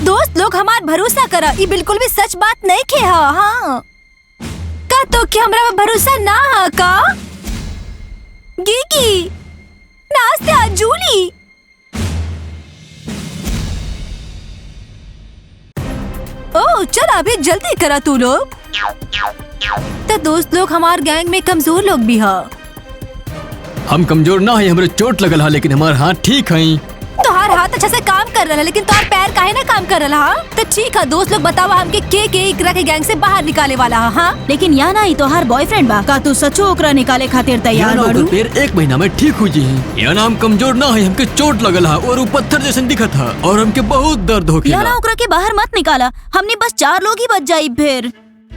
दोस्त लोग हमार भरोसा करा, ये बिल्कुल भी सच बात नहीं के हाँ का तो क्या हमरा भरोसा ना हा का? गिगी, नास्ता, जूली। ओह चल अभी जल्दी करा तू लोग। तो दोस्त लोग हमार गैंग में कमजोर लोग भी है। हम कमजोर ना है, हमारे चोट लगल है लेकिन हमारे हाथ ठीक है। तोहार हाथ अच्छा से काम कर रहा है लेकिन तोहार पैर काहे ना काम कर रहा है? तो ठीक है दोस्त लोग बतावा हमके के इकरा के गैंग से बाहर निकाले वाला है। हाँ लेकिन या ना तोहार बॉयफ्रेंड बा का तू सचो ओकरा निकाले खातिर तैयार बाड़ू? पैर 1 महीना में ठीक हो जी है। या ना हम कमजोर ना है, हमके चोट लगल है और वो पत्थर जैसे दिखत है और हमके बहुत दर्द हो या ना ओकरा के बाहर मत निकाला, हमने बस 4 लोग ही बच जाई फिर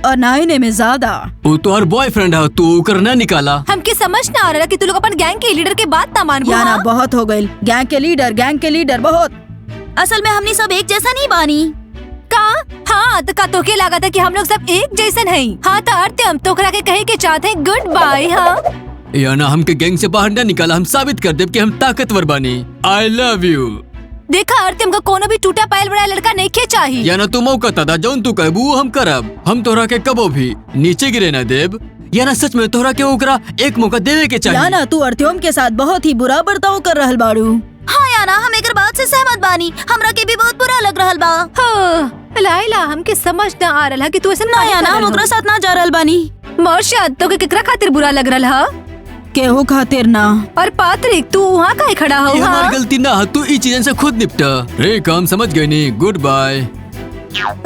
और 9 में ज्यादा। वो तो हर बॉयफ्रेंड है, तू ओकर ना निकाला। हमके समझ ना आ रहा कि तू लोग अपन गैंग के लीडर के बात ना मान। या ना बहुत हो गई, गैंग के लीडर बहुत। असल में हमने सब एक जैसा नहीं बानी का? हाँ तो का तोके लगा था कि हम लोग सब एक जैसन हैं। हाँ तो अर्थ हम तोकरा के कहे के चाहते हैं गुड बाय। हाँ या ना हमके गैंग से बाहर ना निकाला, हम साबित कर देब कि हम ताकतवर बानी। I love you. देखा अर्थ हमको कोनो भी टूटा पायल बड़ा लड़का नहीं के चाहिए। या ना तू मौका था जौन तू कहबू हम करब। हम तोहरा के कबो भी नीचे गिरे ना देब। या ना सच में तोहरा के ओकरा एक मौका देवे के चाहिए। या ना तू अर्थियोम के साथ बहुत ही बुरा बर्ताव कर रहल बाड़ू। हाँ या ना हम एकर बात से सहमत बानी, हमरा के भी बहुत बुरा लग रहल बा। हाँ लाइला हमके समझ ना आ रहा कि तू ऐसा ना या ना हम ओकरा साथ ना जा रहल बानी। मर्शद तो के केकरा खातिर बुरा लग रहा है? केहू खातिर ना। और पात्रिक तू वहाँ काहे खड़ा हो? ये हमारी गलती ना, तू इस चीजन से खुद निपटा। रे काम समझ गए नी, गुड बाय।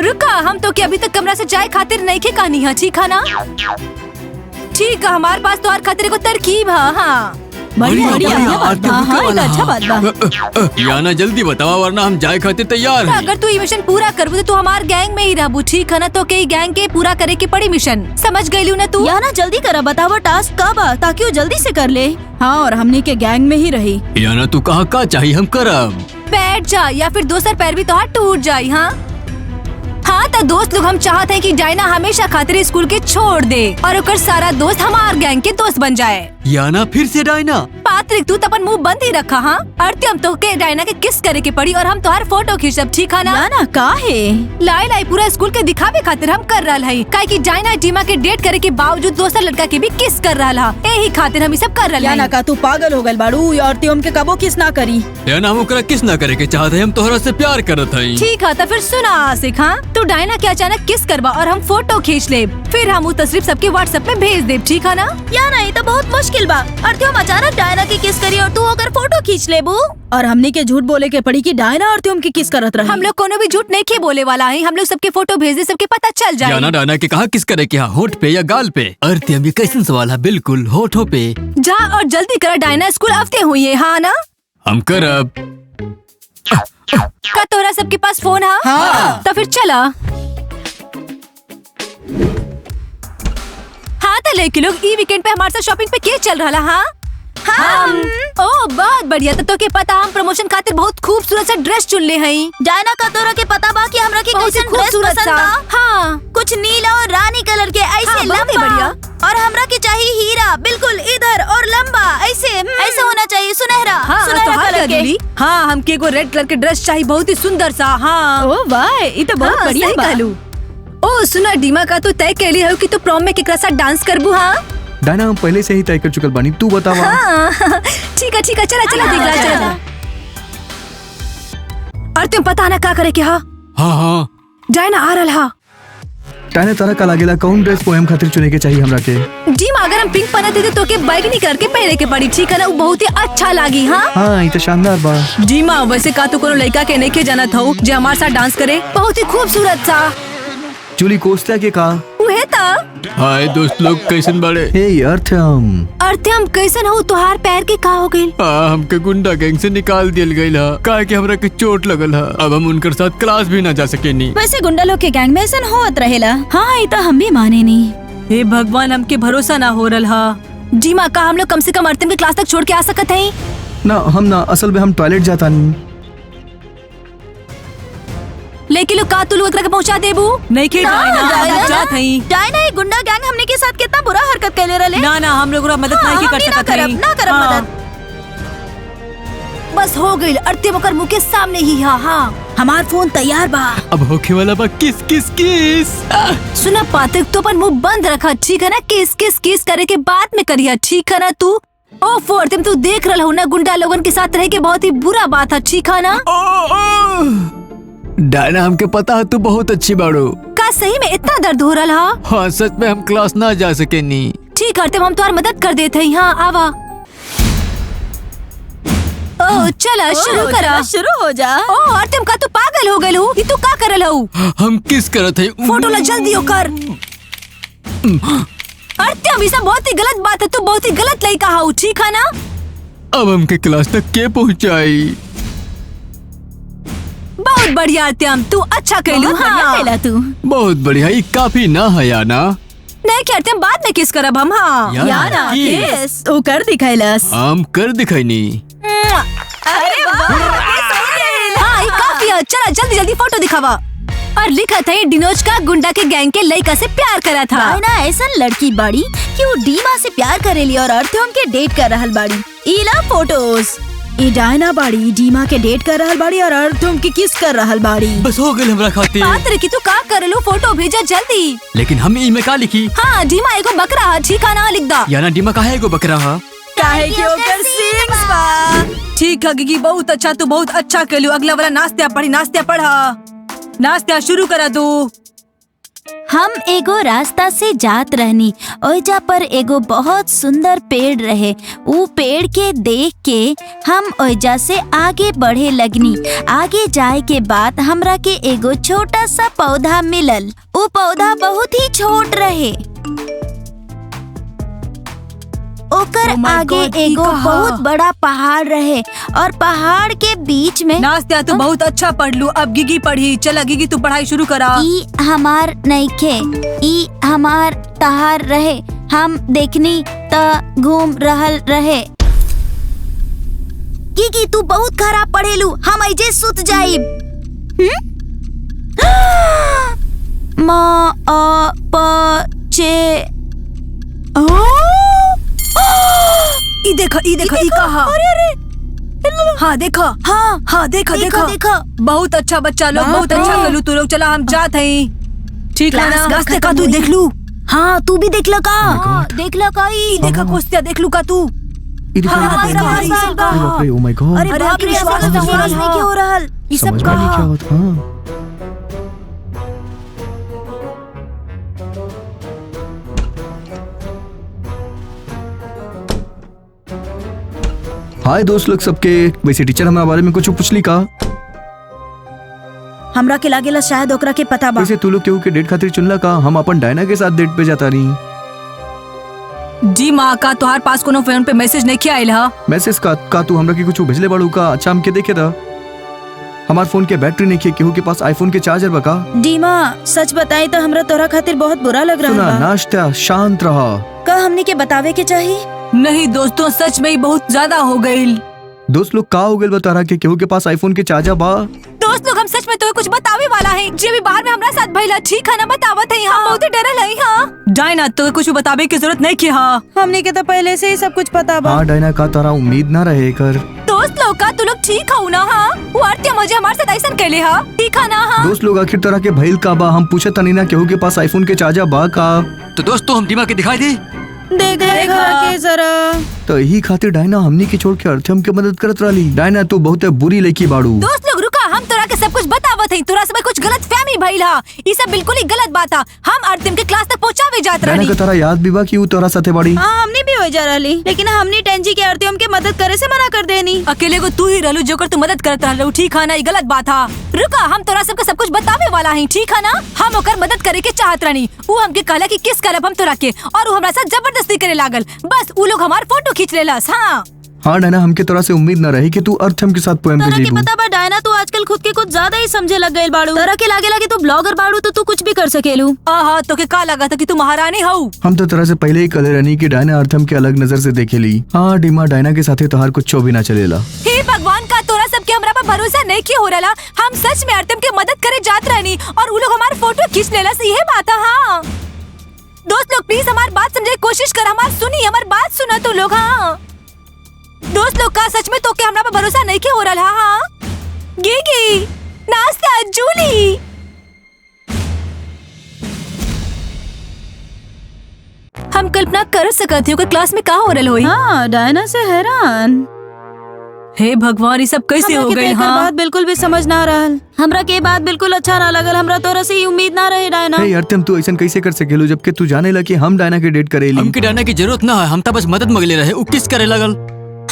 रुका, हम तो क्या अभी तक कमरा से जाए खातिर नहीं के कहानी है, ठीक है ना? ठीक है हमारे पास तो हर खातिर को तरकीब है। हाँ बढ़िया अच्छा बात बा। या ना जल्दी बतावा वरना हम जाए खातिर तैयार हैं। अगर तू ये मिशन पूरा करबू तो तू हमारे गैंग में ही रहबू, ठीक है ना? तो के गैंग के पूरा करे की पड़ी मिशन, समझ गई ना तू? या ना जल्दी करा, बतावा टास्क कब आ ताकि वो जल्दी से कर ले। हाँ और हमने के गैंग में ही रही। या ना तू कहा का चाहिए हम करब। बैठ जा या फिर दोसर पैर भी तो हाथ टूट जाये। हाँ तो दोस्त लोग हम चाहते हैं कि डायना हमेशा खातिर स्कूल के छोड़ दे और ओकर सारा दोस्त हमार गैंग के दोस्त बन जाए। या ना फिर से डायना? पात्रिक तू अपन मुंह बंद ही रखा। हाँ अर्त्यम तो के डायना के किस करे के पड़ी और हम तुम्हार फोटो खींचब, ठीक है ना? या ना काहे लाई पूरा स्कूल के दिखावे खातिर हम कर रहा है, काहे कि डायना डीमा के डेट करे के बावजूद दोसर लड़का के भी किस कर रहा है। यही खातिर हम सब कर रहा है। या ना का तू पागल हो गल बाड़ू? अर्त्यम के कबो किस ना करी। या ना हम ओकरा किस ना करे के चाहते, हम तोहरा से प्यार करत हई। ठीक है तो फिर सुना आसिक, हाँ तू डायना के अचानक किस करवा और हम फोटो खींच ले, फिर हम वो तस्वीर सबके व्हाट्सएप में भेज दे, ठीक है ना? या नहीं तो बहुत मुश्किल बा। अर्त्यम अचानक डायना की किस करी और तू अगर फोटो खींच लेबू और हमने के झूठ बोले के पड़ी कि डायना अर्त्यम की किस करत रही। हम लोग कोनो भी झूठ नहीं के बोले वाला है, हम लोग सबके फोटो भेज दे, सबके पता चल जाए। या ना डायना के कहा किस करे के, होठ पे या गाल पे? अर्त्यम ये कैसन सवाल है, बिल्कुल होठों पे। जा और जल्दी कर, डायना स्कूल हफ्ते हुई है। हाँ ना हम करब। का तोरा सबके पास फोन है? हाँ। तो फिर चला। हाँ तो लेके लोग ई वीकेंड पे हमारे साथ शॉपिंग पे के चल रहा? हाँ हम ओह बहुत बढ़िया। तो के पता हम प्रमोशन खातिर बहुत खूबसूरत सा ड्रेस चुन ले हई। डायना का तोरा के पता बा कि हमरा के कैसन ड्रेस खूबसूरत पसंद सा। बा? हाँ कुछ नीला और रानी कलर के ऐसे हाँ, बहुत ही लंबा। बढ़िया। और हमरा के चाहिए हीरा, बिल्कुल इधर और लंबा ऐसे ऐसे होना चाहिए, सुनहरा। हाँ सुनहरा तो कलर के। हाँ हमके एगो रेड कलर के ड्रेस चाहिए, बहुत ही सुंदर सा। हाँ ओ वाह ये तो बहुत बढ़िया सही बा। कहलू। ओ सुना डीमा का तू तय कैली है कि तू प्रॉम में केकरा साथ डांस करबू? हाँ डायना हम पहले से ही तय कर चुकल बानी, तू बतावा। हाँ ठीक है चला दिखला चला। और तुम पता ना का करे के? हाँ हाँ डायना आ रहा। डायना तारा का लागेला कौन ड्रेस पोएम खातिर चुने के चाहिए हमरा के? डीमा अगर हम पिंक पहनते थे तो के बैगनी करके पहने के पड़ी, ठीक है ना? वो बहुत ही अच्छा लागी। हाँ ये तो शानदार बा। डीमा वैसे का तू कोनो लड़का के नहीं के जाना था जो हमारे साथ डांस करे, बहुत ही खूबसूरत सा। जूली कोस्टा के का उहे ता। हाय दोस्त लोग कैसन बड़े? हे अर्थम कैसन हो? तुहार पैर के का हो गइल? हमके गुंडा गैंग से निकाल दियल गइल है, काहे कि हमरा के चोट लगल है। अब हम उनकर साथ क्लास भी ना जा सकेनी। वैसे गुंडा लोग के गैंग में ऐसा होत रहेला। हाँ ये तो हम भी माने नहीं। हे भगवान हमके भरोसा ना हो रहा। डीमा का हम लोग कम से कम अर्थम के क्लास तक छोड़ के आ सकत हैं? ना हम ना, असल में हम टॉयलेट जाता नहीं। लेकिन लोग का तू लोग एकरा के पहुंचा देबू? नहीं के डायना जात हई। डायना ये गुंडा गैंग हमने के साथ कितना बुरा हरकत कैले रहले। ना हम लोग मदद नहीं कर सकत हई। ना करब मदद। बस हो गई। अर्त्यम ओकर मुंह के सामने ही। हाँ हमार फोन तैयार बा। अब होखे वाला बा किस किस किस। सुना पातक, तो अपन मुंह बंद रखा, ठीक है ना? किस किस किस करे के बाद में करिया, ठीक है ना? तू अर्त्यम, तू देख रहा हो ना, गुंडा लोगन के साथ रह के बहुत ही बुरा बात है, ठीक है ना? डायना, हमके पता है तू बहुत अच्छी बाड़ू। का सही में इतना दर्द हो रहा? हाँ सच में हम क्लास ना जा सके नी। ठीक है अर्त्यम, हम तुम्हारी मदद कर देते हैं। हाँ आवा। चला शुरू करा। शुरू हो जा। अर्त्यम, का तू पागल हो गए हो? तू का करल हो? हम किस करत है? फोटो ला जल्दी कर। अर्त्यम, ये सब बहुत ही गलत बात है। तू बहुत ही गलत लड़का हो, ठीक है ना? अब हमके क्लास तक के पहुँचाई? बहुत बढ़िया अर्त्यम, तू अच्छा कहलू। हाँ तू बहुत बढ़िया। ये काफी ना है या ना? नहीं क्या अर्त्यम, बाद में किस करब हम? हाँ यार किस ओ कर दिखाइलस। हम कर दिखाई। अरे हाँ, ये काफी है। चला जल्दी जल्दी फोटो दिखावा। और लिखा था डिनोज का गुंडा के गैंग के लड़का से प्यार करा था। डायना ऐसा लड़की बाड़ी कि वो डीमा से प्यार करेली और अर्त्यम के डेट कर रहल बाड़ी। इला फोटोज। ई डायना बाड़ी डीमा के डेट कर रहल बाड़ी और अर्त्यम की किस कर रहल बाड़ी। बस हो गई हमरा खातिर। बात रे कि तू का करलू? फोटो भेजा जल्दी। लेकिन हम इमे का लिखी? हाँ डीमा एगो बकरा है, ठीक है ना? लिख दा। याना डीमा का है एगो बकरा हा? काहे कि ओकर सींग्स बा। ठीक है गिगी, बहुत अच्छा, तू बहुत अच्छा कहलू। अगला वाला नाश्ता पढ़ी, नाश्ता पढ़ा। नाश्ता शुरू करा तू। हम एगो रास्ता से जात रहनी, ओइजा पर एगो बहुत सुंदर पेड़ रहे। ऊ पेड़ के देख के हम ओइजा से आगे बढ़े लगनी। आगे जाए के बाद हमरा के एगो छोटा सा पौधा मिलल। ऊ पौधा बहुत ही छोट रहे। ओकर Oh my आगे God, एगो ई कहा? बहुत बड़ा पहाड़ रहे और पहाड़ के बीच में नाश्ता तू बहुत अच्छा पढ़ लू। अब गिगी पढ़ी। चला गिगी, तू पढ़ाई शुरू करा। ई हमार नइखे, ई हमार तहार रहे। हम देखनी त घूम रहल रहे। की तू बहुत खराब पढ़ेलू। हम ऐजे सुत जाइब। म अ प चे। ई देखा, ई देखा, ई कहा? हाँ देखा। हाँ हाँ देखा देखा, देखा। देखा। बहुत अच्छा बच्चा लोग, बहुत अच्छा कलू तू लोग। चला हम जाते हैं, ठीक है ना? क्लास नाश्ते का खत्म तू हुई। देख लू। हाँ तू भी देख लो का? God. देख लो का? ई देखा कोस्तिया देख लू का तू? ये देखो, हाँ, ये देखो, हाँ, ये हाँ, देखो। हाँ, अरे बाप रे, oh my God। अरे अरे बाप रे, विश्वास ऐसा नहीं विश्वास हो नहीं रहा। क्यों हो रहल? ई सब समझ में नहीं क्या का? होता। हाँ हाय दोस्त लोग सबके। वैसे टीचर हमारे बारे में कुछ पूछली का? हमरा के लागेला शायद ओकरा के पता बा। वैसे तू लोग केहू के डेट खातिर चुनला का? हम अपन डायना के साथ डेट पे जाता नहीं। जी माँ का तुम्हार पास कोनो फोन पे मैसेज नहीं किया आइल हा? मैसेज का तू हमरा के कुछ भेजले बाड़ू का? अच्छा हमके देखे था। हमार फोन के बैटरी नहीं खे। केहू के पास आईफोन के चार्जर बा का? डीमा सच बताई तो हमरा तोरा खातिर बहुत बुरा लग रहा सुना, बा। नाश्ता शांत रहा। का हमने के बतावे के चाहिए? नहीं दोस्तों, सच में ही बहुत ज्यादा हो गई। दोस्त लोग का हो गए बता रहा कि केहू के पास आईफोन के चार्जर बा? दोस्त लोग, हम सच में तुम्हें कुछ बतावे वाला है। जे भी बाहर में हमरा साथ भइला, ठीक है ना? बतावत है। हम बहुत डरल है। हाँ डायना, तो कुछ बतावे की जरूरत नहीं की। हाँ हमने के तो पहले से ही सब कुछ पता बा। हाँ डायना, का तारा उम्मीद ना रहे कर। दोस्त लोग का तू लोग ठीक हो ना? हाँ वो अर्त्यम मुझे हमारे साथ ऐसा कहले हा, ठीक है ना? हाँ दोस्त लोग आखिर तरह के भइल का बा? हम पूछत तनी ना केहू के पास आईफोन के चार्जर बा का? तो दोस्तों हम डीमा के दिखाई दी। देख के जरा। तो यही खातिर डायना हमनी के छोड़ के अर्थम के मदद करत रही। डायना तू बहुत बुरी लड़की बाड़ू। दोस्त लोग रुका, हम तोरा के सब कुछ बतावत है। तोरा सब कुछ गलत फहमी भइल हा। ये सब बिल्कुल ही गलत बात हा। हम अर्त्यम के क्लास तक पहुंचावे जात डायना रहनी। का तारा याद भी बा कि वो तोरा साथे बाड़ी? हाँ हमने भी हो जा रही, लेकिन हमने टेंजी के अर्त्यम के मदद करे से मना कर देनी। अकेले को तू ही रहलू जोकर तू मदद करत रहलू, ठीक है ना? ये गलत बात हा। रुका, हम तोरा सबके सब कुछ बतावे वाला है, ठीक है ना? हम ओकर मदद करे के चाहत रहनी। वो हमके कहला कि किस करब हम तोरा के, और वो हमरा साथ जबरदस्ती करे लागल। बस वो लोग हमार फोटो खींच लेलस। हाँ हाँ डायना, हमके तोरा से उम्मीद न रही कि तू अर्थम के साथ पोएम तोरा के भेजेबू। पता बा डायना, तू आजकल खुद के कुछ ज्यादा ही समझे लग गइल बाड़ू। तोरा के लागेला कि तू ब्लॉगर बाड़ू तो तू कुछ भी कर सकेलू। आहा, तो के का लगा था कि तू महारानी हो? हम तो तरह से पहले ही कले रहनी कि डायना अर्थम के अलग नजर से देखेली। हाँ डीमा, डायना के साथे तोहार कुछ भी ना चलेला। हे भगवान, का तोरा सबके हमरा पर भरोसा नहीं क्यों हो रहा? हम सच में अर्त्यम के मदद करे जात रहनी और वो लोग हमार फोटो खींच लेला। यही बात है। हाँ दोस्त लोग प्लीज हमारी बात समझे कोशिश कर, हमार सुनी, हमारी बात सुना तो लोग। हाँ दोस्त लोग का सच में तो के हमरा पे भरोसा नहीं के हो रहा। हाँ गिगी, नाश्ता, जूली। हम कल्पना कर सकते हो क्लास में का हो रहा होई। हाँ, डायना से हैरान। हे भगवान, ये सब कैसे हो गई। हाँ बात बिल्कुल भी समझ ना रहल। हमरा के बात बिल्कुल अच्छा ना लगल। हमरा तोरा से ही उम्मीद ना रहे डायना। हे यार, तुम ऐसा कैसे कर सकेलू जबकि तू जाने लगा कि हम डायना के डेट करेली। हमके डायना की जरूरत ना है, हम तो बस मदद मांगले रहे। उ किस करे लगल।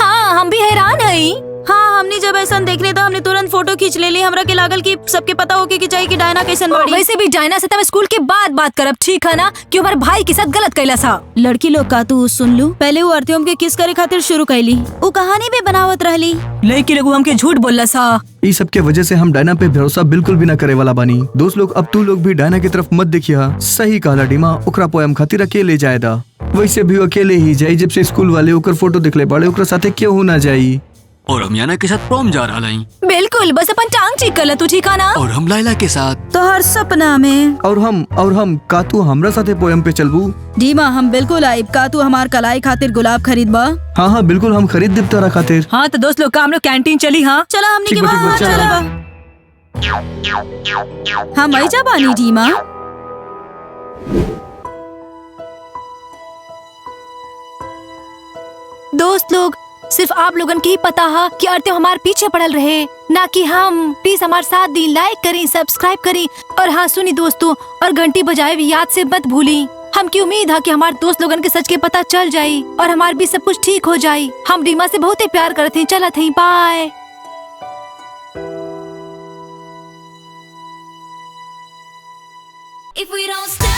हाँ, हम भी हैरान हई। हाँ, हमने जब ऐसा देखने तो हमने तुरंत फोटो खींच ले ली। हमरा के लागल कि सबके पता हो कि चाहिए कि डायना कैसन बाड़ी। वैसे भी डायना से तब स्कूल के बाद बात करब, ठीक है ना, कि हमारे भाई के साथ गलत कैला सा। लड़की लोग का तू सुन लू। पहले वो अर्थियम के किस करे खातिर शुरू कैली। वो कहानी भी बनावत रहली। लड़की लोग हमके झूठ बोलला सा। इस सब के वजह से हम डायना पे भरोसा बिल्कुल भी ना करे वाला बानी। दोस्त लोग, अब तू लोग भी डायना की तरफ मत देखिया। सही कहला डीमा, ओकरा पोयम खातिर अकेले जायदा। वैसे भी अकेले ही जाई जब से स्कूल वाले ओकर फोटो दिखले बाड़े, ओकरा साथे क्यों ना जाई। और हम याना के साथ प्रॉम जा रहा हई। बिल्कुल, बस अपन टांग चीक कर ला तू, ठीक है ना। और हम लाइला के साथ। तो हर सपना में। और हम का तू हमरा साथे पोयम पे चलबू। डीमा, हम बिल्कुल आइब। का तू हमार कलाई खातिर गुलाब खरीद बा। हाँ बिल्कुल, हम खरीद देब तोरा खातिर। हाँ तो दोस्त लोग का हम लोग कैंटीन चली। हाँ चला हमने ठीक के बा, ठीक बा, बाद चला। हम आई जा बानी डीमा। दोस्त लोग, सिर्फ आप लोगन की ही पता है कि अर्थियम हमारे पीछे पड़ल रहे, ना कि हम। प्लीज हमारे साथ दी, लाइक करी, सब्सक्राइब करी। और हाँ सुनी दोस्तों, और घंटी बजाए भी याद से मत भूली। हमकी उम्मीद है कि हमारे दोस्त लोगन के सच के पता चल जाई और हमार भी सब कुछ ठीक हो जाई। हम डीमा से बहुत ही प्यार करते हैं। चलत हैं, by. If we don't stop